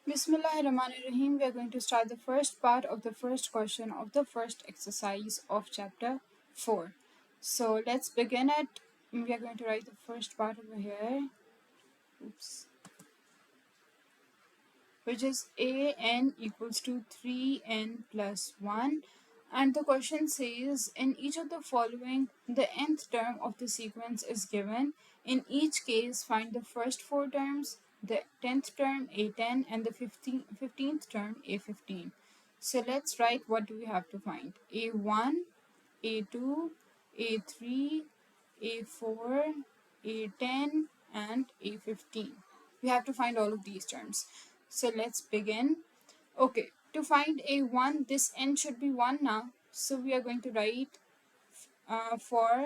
Bismillahirrahmanirrahim. We are going to start the first part of the first question of the first exercise of chapter 4. So let's begin it. We are going to write the first part over here. Oops. Which is an equals to 3n plus 1. And the question says, in each of the following, the nth term of the sequence is given. In each case, find the first four terms, the 10th term a10 and the 15th term a15. So let's write what do we have to find. a1, a2, a3, a4, a10 and a15. We have to find all of these terms. So let's begin. Okay, to find a1, this n should be 1 now. So we are going to write for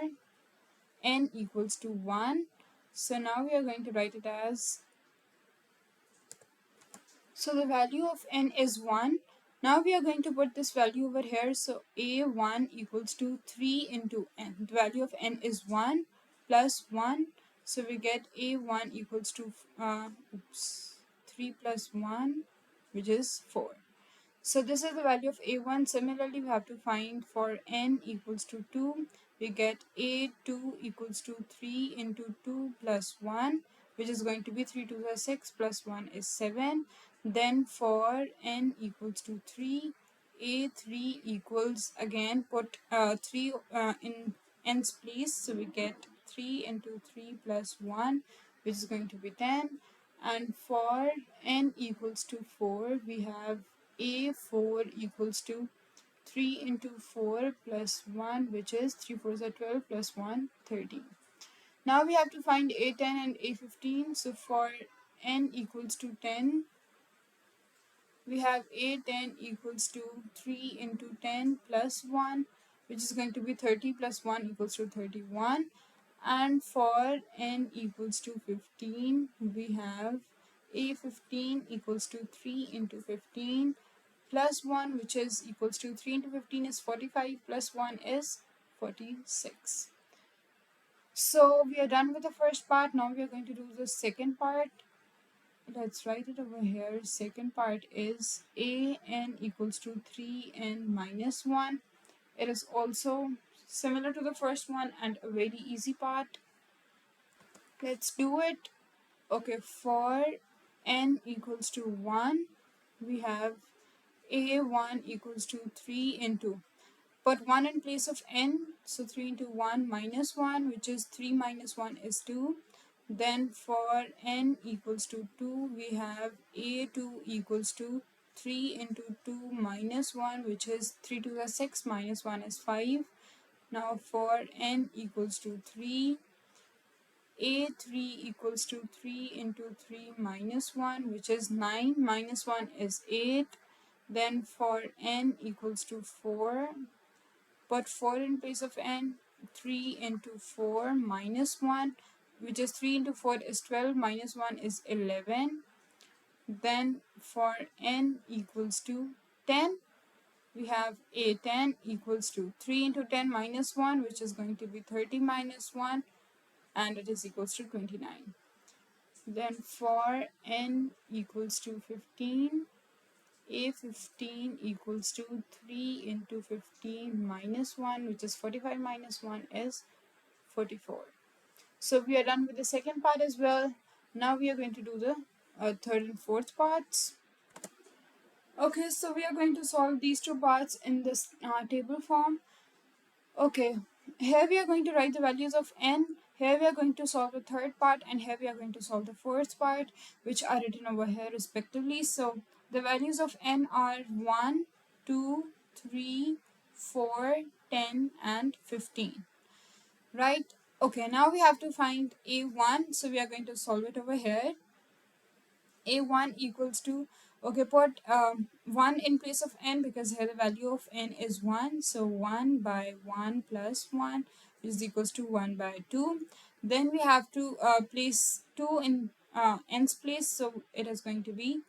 n equals to 1. So now we are going to write it as, so the value of n is 1. Now we are going to put this value over here. So a1 equals to 3 into n. The value of n is 1 plus 1. So we get a1 equals to 3 plus 1, which is 4. So this is the value of a1. Similarly, we have to find for n equals to 2. We get a2 equals to 3 into 2 plus 1, which is going to be 3 to the 6 plus 1 is 7. Then for n equals to 3, a3 equals, again put 3 in n's place. So we get 3 into 3 plus 1, which is going to be 10. And for n equals to 4, we have a4 equals to 3 into 4 plus 1, which is 3 4s are 12 plus 1, 13. Now we have to find a10 and a15. So for n equals to 10, we have a10 equals to 3 into 10 plus 1, which is going to be 30 plus 1 equals to 31. And for n equals to 15, we have a15 equals to 3 into 15 plus 1, which is equals to 3 into 15 is 45 plus 1 is 46. So we are done with the first part. Now we are going to do the second part. Let's write it over here. Second part is an equals to 3n minus 1. It is also similar to the first one and a very easy part. Let's do it. Okay, for n equals to 1, we have a1 equals to 3 into, put 1 in place of n, so 3 into 1 minus 1, which is 3 minus 1 is 2. Then for n equals to 2, we have a2 equals to 3 into 2 minus 1, which is 3 to the 6 minus 1 is 5. Now for n equals to 3, a3 equals to 3 into 3 minus 1, which is 9 minus 1 is 8. Then for n equals to 4, put 4 in place of n, 3 into 4 minus 1, which is 3 into 4 is 12 minus 1 is 11. Then for n equals to 10, we have a10 equals to 3 into 10 minus 1, which is going to be 30 minus 1, and it is equals to 29. Then for n equals to 15, a15 equals to 3 into 15 minus 1, which is 45 minus 1 is 44. So we are done with the second part as well. Now we are going to do the third and fourth parts. Okay, so we are going to solve these two parts in this table form. Okay, here we are going to write the values of n. Here we are going to solve the third part, and here we are going to solve the fourth part, which are written over here respectively. So the values of n are 1, 2, 3, 4, 10, and 15. Right? Okay, now we have to find a1. So we are going to solve it over here. a1 equals to, okay, put 1 in place of n because here the value of n is 1. So 1 by 1 plus 1 is equals to 1 by 2. Then we have to place 2 in n's place. So it is going to be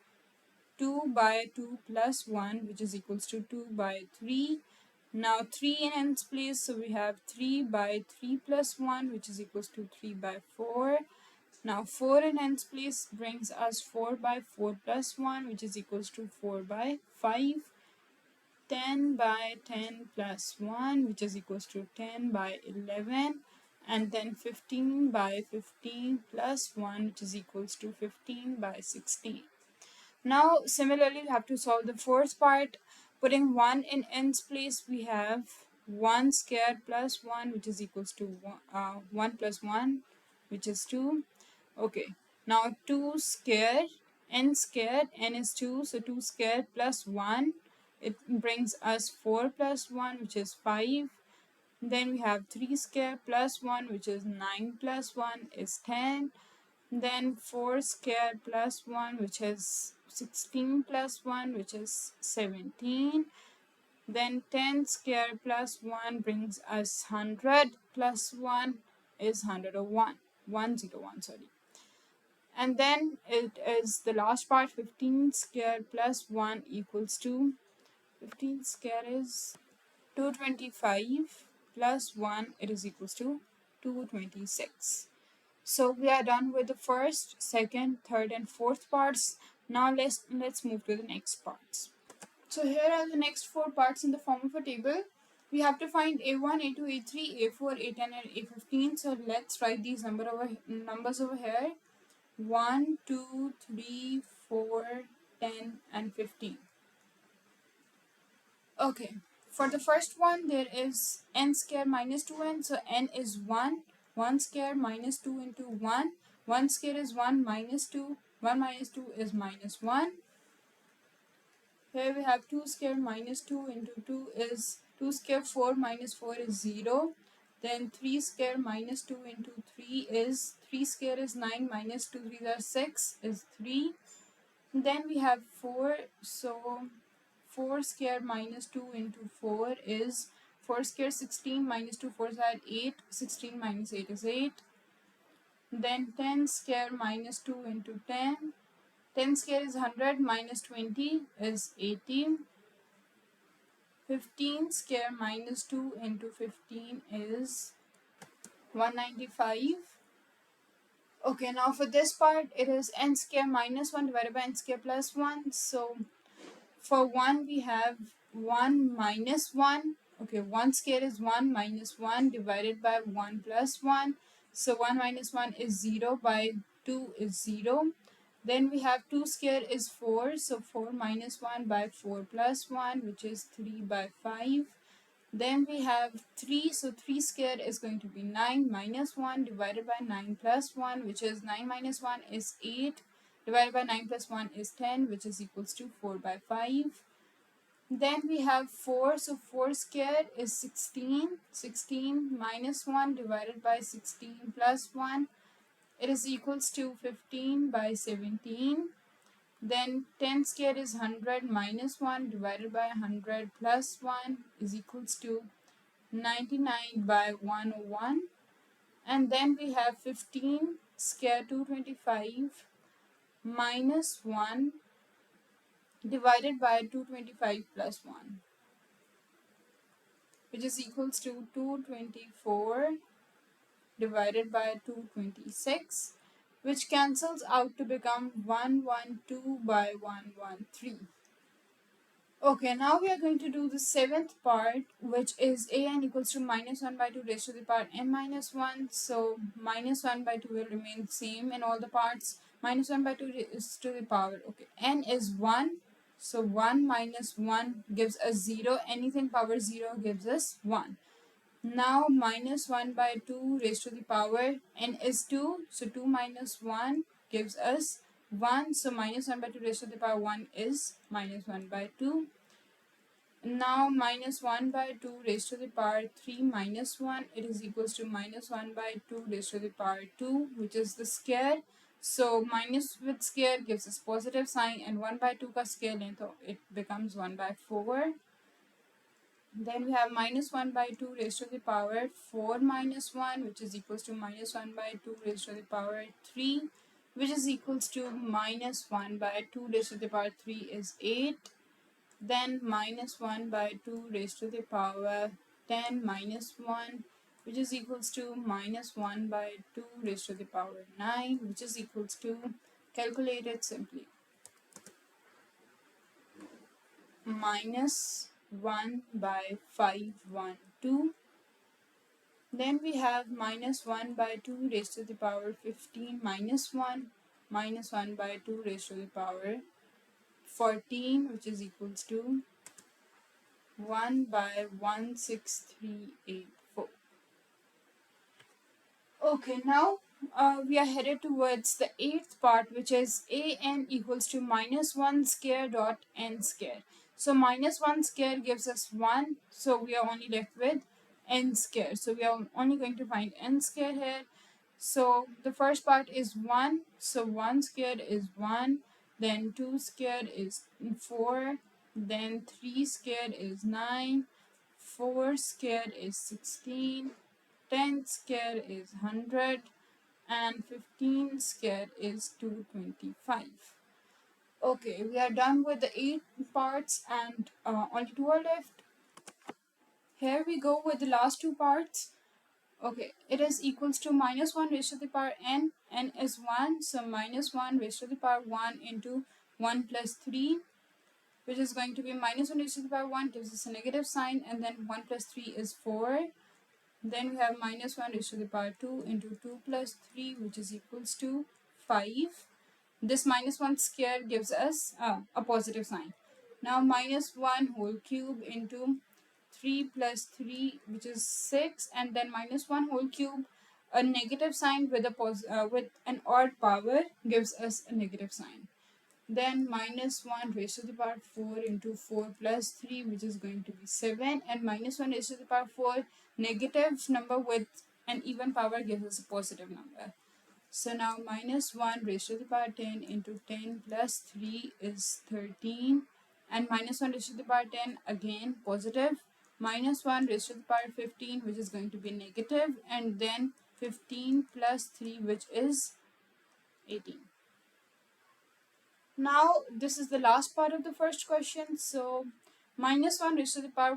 2 by 2 plus 1, which is equals to 2 by 3. Now 3 in n's place. So we have 3 by 3 plus 1, which is equals to 3 by 4. Now 4 in n's place brings us 4 by 4 plus 1, which is equals to 4 by 5. 10 by 10 plus 1, which is equals to 10 by 11. And then 15 by 15 plus 1, which is equals to 15 by 16. Now, similarly, we have to solve the fourth part. Putting 1 in n's place, we have 1 squared plus 1, which is equals to 1 plus 1, which is 2. Okay, now 2 squared, n squared, n is 2, so 2 squared plus 1, it brings us 4 plus 1, which is 5. Then we have 3 squared plus 1, which is 9 plus 1 is 10. Then 4 squared plus 1, which is 16 plus 1, which is 17. Then 10 squared plus 1 brings us 100 plus 1 is 101. 101, sorry. And then it is the last part, 15 squared plus 1 equals to, 15 squared is 225 plus 1, it is equals to 226. So we are done with the first, second, third and fourth parts. Now let's move to the next parts. So here are the next four parts in the form of a table. We have to find A1, A2, A3, A4, A10 and A15. So let's write these numbers over here. 1, 2, 3, 4, 10 and 15. Okay, for the first one there is n square minus 2n, so n is 1. 1 square minus 2 into 1. 1 square is 1 minus 2. 1 minus 2 is minus 1. Here we have 2 square minus 2 into 2 is 2 square 4 minus 4 is 0. Then 3 square minus 2 into 3 is 3 square is 9 minus 2 3 are 6 is 3. Then we have 4, so 4 square minus 2 into 4 is 4 square 16 minus 2 4 is 8. 16 minus 8 is 8. Then 10 square minus 2 into 10. 10 square is 100 minus 20 is 18. 15 square minus 2 into 15 is 195. Okay, now for this part it is n square minus 1 divided by n square plus 1. So for 1 we have 1 minus 1. Okay, 1 square is 1 minus 1 divided by 1 plus 1. So 1 minus 1 is 0 by 2 is 0. Then we have 2 square is 4. So 4 minus 1 by 4 plus 1, which is 3 by 5. Then we have 3. So 3 square is going to be 9 minus 1 divided by 9 plus 1, which is 9 minus 1 is 8. Divided by 9 plus 1 is 10, which is equals to 4 by 5. Then we have 4. So 4 square is 16. 16 minus 1 divided by 16 plus 1. It is equals to 15 by 17. Then 10 square is 100 minus 1 divided by 100 plus 1 is equals to 99 by 101. And then we have 15 square 225 minus 1 divided by 225 plus 1, which is equals to 224 divided by 226, which cancels out to become 112 by 113. Okay, now we are going to do the seventh part, which is an equals to minus 1 by 2 raised to the power n minus 1. So minus 1 by 2 will remain same in all the parts. Minus 1 by 2 raised to the power, okay, n is 1. So 1 minus 1 gives us 0. Anything power 0 gives us 1. Now minus 1 by 2 raised to the power n is 2. So 2 minus 1 gives us 1. So minus 1 by 2 raised to the power 1 is minus 1 by 2. Now minus 1 by 2 raised to the power 3 minus 1, it is equals to minus 1 by 2 raised to the power 2, which is the square. So minus with square gives us positive sign, and 1 by 2 ka square length, it becomes 1 by 4. Then we have minus 1 by 2 raised to the power 4 minus 1, which is equals to minus 1 by 2 raised to the power 3, which is equals to minus 1 by 2 raised to the power 3 is 8. Then minus 1 by 2 raised to the power 10 minus 1, which is equals to minus 1 by 2 raised to the power 9, which is equals to, calculate it simply, minus 1 by 512. Then we have minus 1 by 2 raised to the power 15 minus 1 by 2 raised to the power 14, which is equals to 1 by 16384. Okay, now we are headed towards the eighth part, which is an equals to minus 1 square dot n square. So minus 1 square gives us 1, so we are only left with n square. So we are only going to find n square here. So the first part is 1, so 1 squared is 1, then 2 squared is 4, then 3 squared is 9, 4 squared is 16, 10 squared is 100, and 15 squared is 225. Okay, we are done with the 8 parts and only 2 are left. Here we go with the last 2 parts. Okay, it is equals to minus 1 raised to the power n. N is 1, so minus 1 raised to the power 1 into 1 plus 3, which is going to be minus 1 raised to the power 1 gives us a negative sign, and then 1 plus 3 is 4. Then we have minus 1 raised to the power 2 into 2 plus 3, which is equals to 5. This minus 1 square gives us a positive sign. Now minus 1 whole cube into 3 plus 3, which is 6, and then minus 1 whole cube, a negative sign with with an odd power gives us a negative sign. Then minus 1 raised to the power 4 into 4 plus 3, which is going to be 7, and minus 1 raised to the power 4, negative number with an even power gives us a positive number. So now minus 1 raised to the power 10 into 10 plus 3 is 13, and minus 1 raised to the power 10, again positive, minus 1 raised to the power 15, which is going to be negative, and then 15 plus 3, which is 18. Now this is the last part of the first question. So minus 1 raised to the power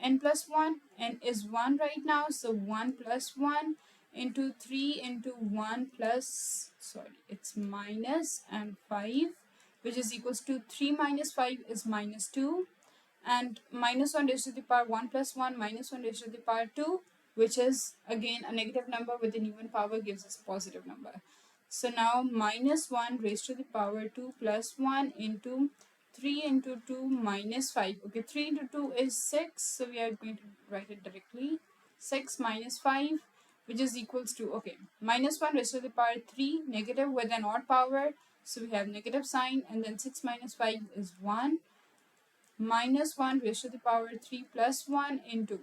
n plus 1, n is 1 right now, so 1 plus 1 into 3 into 1 plus, sorry, it's minus and 5, which is equals to 3 minus 5 is minus 2, and minus 1 raised to the power 1 plus 1 minus 1 raised to the power 2, which is again a negative number with an even power gives us a positive number. So now minus 1 raised to the power 2 plus 1 into 3 into 2 minus 5. Okay, 3 into 2 is 6, so we are going to write it directly. 6 minus 5, which is equals to, okay, minus 1 raised to the power 3, negative with an odd power, so we have negative sign, and then 6 minus 5 is 1. Minus 1 raised to the power 3 plus 1 into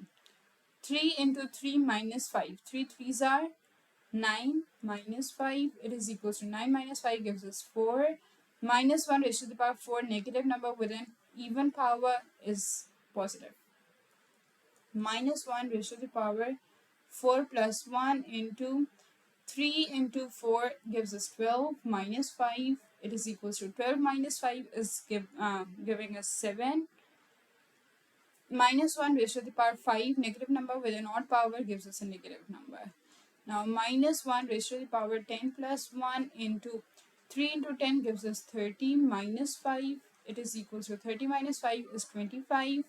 3 into 3 minus 5. 3 3s are 9 minus 5, it is equals to 9 minus 5 gives us 4. Minus 1 raised to the power 4, negative number with an even power is positive. Minus 1 raised to the power 4 plus 1 into 3 into 4 gives us 12 minus 5, it is equals to 12 minus 5 is giving us 7. Minus 1 raised to the power 5, negative number with an odd power gives us a negative number. Now minus 1 raised to the power 10 plus 1 into 3 into 10 gives us 30 minus 5, it is equals to 30 minus 5 is 25.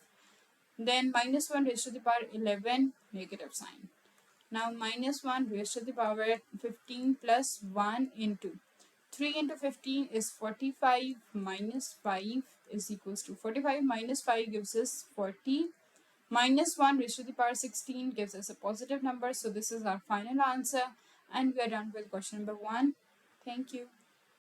Then minus 1 raised to the power 11, negative sign. Now minus 1 raised to the power 15 plus 1 into 3 into 15 is 45 minus 5 is equals to 45 minus 5 gives us 40. Minus 1 raised to the power 16 gives us a positive number. So this is our final answer, and we are done with question number 1. Thank you.